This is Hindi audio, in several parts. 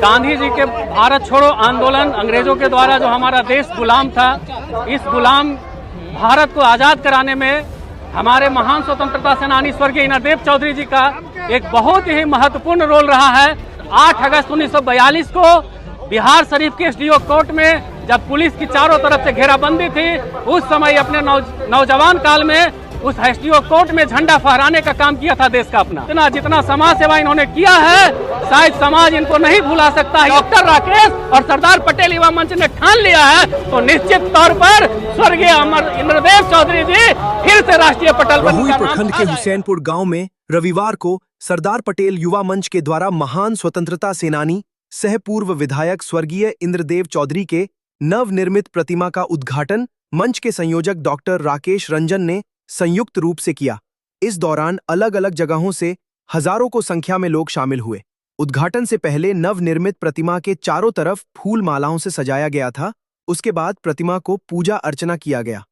गांधी जी के भारत छोड़ो आंदोलन, अंग्रेजों के द्वारा जो हमारा देश गुलाम था, इस गुलाम भारत को आज़ाद कराने में हमारे महान स्वतंत्रता सेनानी स्वर्गीय इंद्रदेव चौधरी जी का एक बहुत ही महत्वपूर्ण रोल रहा है। 8 अगस्त 1942 को बिहार शरीफ के एसडीओ कोर्ट में जब पुलिस की चारों तरफ से घेराबंदी थी, उस समय अपने नौजवान काल में उस एसडीओ कोर्ट में झंडा फहराने का काम किया था देश का अपना। जितना समाज सेवा इन्होंने किया है, शायद समाज इनको नहीं भुला सकता है। डॉक्टर राकेश और सरदार पटेल युवा मंच ने ठान लिया है तो निश्चित तौर पर स्वर्गीय अमर इंद्रदेव चौधरी जी फिर से राष्ट्रीय पटल पर। भहुई प्रखंड के हुसैनपुर गांव में रविवार को सरदार पटेल युवा मंच के द्वारा महान स्वतंत्रता सेनानी सह पूर्व विधायक स्वर्गीय इंद्रदेव चौधरी के नवनिर्मित प्रतिमा का उद्घाटन मंच के संयोजक डॉक्टर राकेश रंजन ने संयुक्त रूप से किया। इस दौरान अलग अलग जगहों से हजारों को संख्या में लोग शामिल हुए। उद्घाटन से पहले नवनिर्मित प्रतिमा के चारों तरफ फूल मालाओं से सजाया गया था। उसके बाद प्रतिमा को पूजा अर्चना किया गया।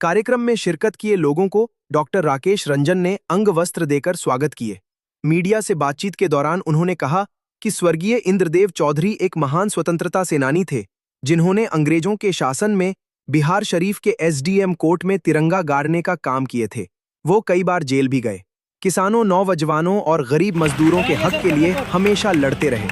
कार्यक्रम में शिरकत किए लोगों को डॉक्टर राकेश रंजन ने अंग वस्त्र देकर स्वागत किए। मीडिया से बातचीत के दौरान उन्होंने कहा कि स्वर्गीय इंद्रदेव चौधरी एक महान स्वतंत्रता सेनानी थे, जिन्होंने अंग्रेजों के शासन में बिहार शरीफ के एसडीएम कोर्ट में तिरंगा गाड़ने का काम किए थे। वो कई बार जेल भी गए। किसानों, नौजवानों और गरीब मजदूरों के हक के लिए हमेशा लड़ते रहे।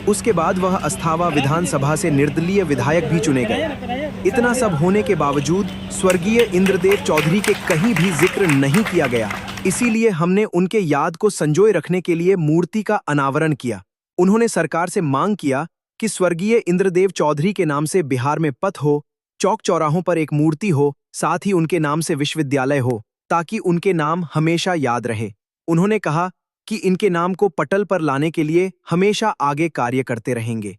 उसके बाद वह अस्थावा विधानसभा से निर्दलीय विधायक भी चुने गए। इतना सब होने के बावजूद स्वर्गीय इंद्रदेव चौधरी के कहीं भी जिक्र नहीं किया गया। इसीलिए हमने उनके याद को संजोए रखने के लिए मूर्ति का अनावरण किया। उन्होंने सरकार से मांग किया कि स्वर्गीय इंद्रदेव चौधरी के नाम से बिहार में पथ हो, चौक चौराहों पर एक मूर्ति हो, साथ ही उनके नाम से विश्वविद्यालय हो, ताकि उनके नाम हमेशा याद रहे। उन्होंने कहा कि इनके नाम को पटल पर लाने के लिए हमेशा आगे कार्य करते रहेंगे।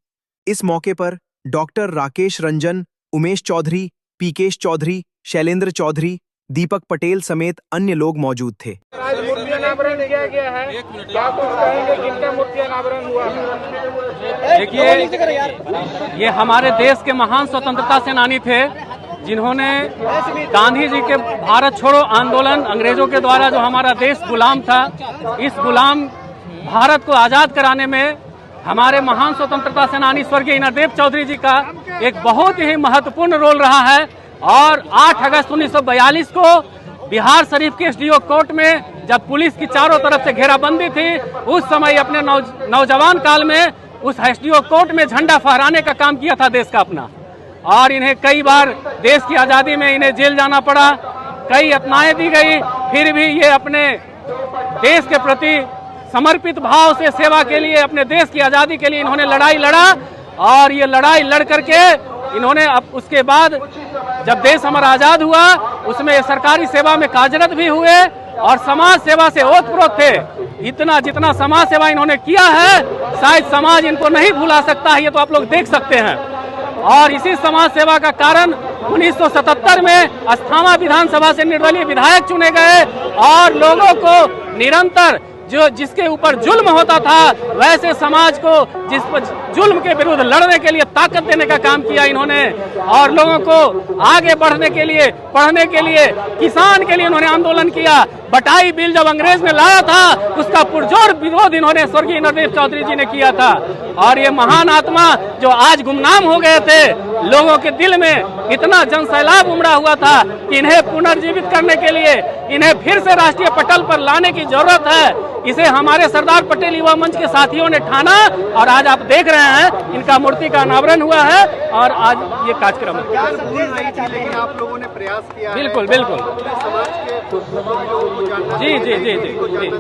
इस मौके पर डॉक्टर राकेश रंजन, उमेश चौधरी, पीकेश चौधरी, शैलेंद्र चौधरी, दीपक पटेल समेत अन्य लोग मौजूद थे। मूर्ति अनावरण किया गया है, क्या कुछ कहेंगे किनका मूर्ति अनावरण हुआ? देखिए, ये हमारे देश के महान स्वतंत्रता सेनानी थे, जिन्होंने गांधी जी के भारत छोड़ो आंदोलन, अंग्रेजों के द्वारा जो हमारा देश गुलाम था, इस गुलाम भारत को आज़ाद कराने में हमारे महान स्वतंत्रता सेनानी स्वर्गीय इंद्रदेव चौधरी जी का एक बहुत ही महत्वपूर्ण रोल रहा है। और 8 अगस्त 1942 को बिहार शरीफ के एसडीओ कोर्ट में जब पुलिस की चारों तरफ से घेराबंदी थी, उस समय अपने नौजवान काल में उस एसडीओ कोर्ट में झंडा फहराने का काम किया था देश का अपना। और इन्हें कई बार देश की आज़ादी में इन्हें जेल जाना पड़ा, कई यातनाएं दी गई, फिर भी ये अपने देश के प्रति समर्पित भाव से सेवा के लिए, अपने देश की आज़ादी के लिए इन्होंने लड़ाई लड़ा। और ये लड़ाई लड़ करके इन्होंने अब उसके बाद जब देश हमारा आज़ाद हुआ, उसमें सरकारी सेवा में कार्यरत भी हुए और समाज सेवा से ओतप्रोत थे। इतना जितना समाज सेवा इन्होंने किया है, शायद समाज इनको नहीं भुला सकता है, ये तो आप लोग देख सकते हैं। और इसी समाज सेवा का कारण 1977 में अस्थावा विधानसभा से निर्दलीय विधायक चुने गए और लोगों को निरंतर जिसके ऊपर जुल्म होता था, वैसे समाज को जिस पर जुल्म के विरुद्ध लड़ने के लिए ताकत देने का काम किया इन्होंने। और लोगों को आगे बढ़ने के लिए, पढ़ने के लिए, किसान के लिए इन्होंने आंदोलन किया। बटाई बिल जब अंग्रेज ने लाया था, उसका पुरजोर विरोध इन्होंने स्वर्गीय इंद्रदेव चौधरी जी ने किया था। और ये महान आत्मा जो आज गुमनाम हो गए थे, लोगों के दिल में इतना जनसैलाब उमड़ा हुआ था कि इन्हें पुनर्जीवित करने के लिए, इन्हें फिर से राष्ट्रीय पटल पर लाने की जरूरत है। इसे हमारे सरदार पटेल युवा मंच के साथियों ने ठाना और आज आप देख रहे हैं इनका मूर्ति का अनावरण हुआ है और आज ये कार्यक्रम है। लेकिन आप लोगों ने प्रयास किया। बिल्कुल बिल्कुल, समाज के जी जी जी जी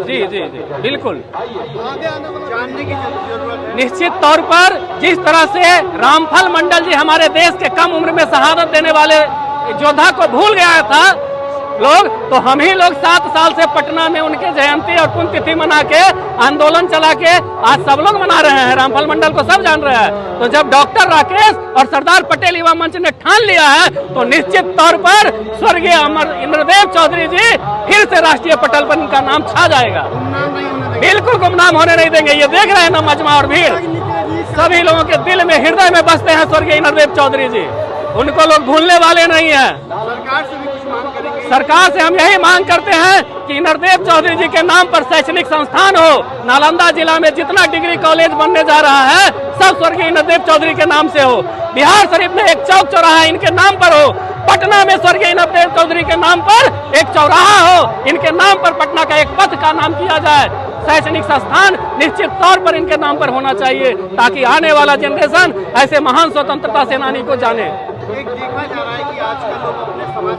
जी जी जी बिल्कुल, जानने की जरूरत है। निश्चित तौर पर जिस तरह से रामफल मंडल जी हमारे देश के कम उम्र में शहादत देने वाले योद्धा को भूल गया था लोग, तो हम ही लोग 7 साल से पटना में उनके जयंती और पुण्यतिथि मना के, आंदोलन चला के आज सब लोग मना रहे हैं। रामफल मंडल को सब जान रहे हैं। तो जब डॉक्टर राकेश और सरदार पटेल युवा मंच ने ठान लिया है तो निश्चित तौर पर स्वर्गीय अमर इंद्रदेव चौधरी जी फिर से राष्ट्रीय पटल पर इनका नाम छा जाएगा। बिल्कुल गुमनाम होने नहीं देंगे। ये देख रहे हैं ना मजमा और भीड़, सभी लोगों के दिल में, हृदय में बसते हैं स्वर्गीय इंद्रदेव चौधरी जी। उनको लोग भूलने वाले नहीं है। सरकार से भी कुछ मांग करेंगे? सरकार से हम यही मांग करते हैं कि इंद्रदेव चौधरी जी के नाम पर शैक्षणिक संस्थान हो। नालंदा जिला में जितना डिग्री कॉलेज बनने जा रहा है, सब स्वर्गीय इंद्रदेव चौधरी के नाम से हो। बिहार शरीफ में एक चौक चौराहा इनके नाम पर हो। पटना में स्वर्गीय इंद्रदेव चौधरी के नाम पर एक चौराहा हो, इनके नाम पर पटना का एक पथ का नाम किया जाए। शैक्षणिक संस्थान निश्चित तौर पर इनके नाम पर होना चाहिए, ताकि आने वाला जनरेशन ऐसे महान स्वतंत्रता सेनानी को जाने। एक देखा जा रहा है कि आजकल लोग अपने समाज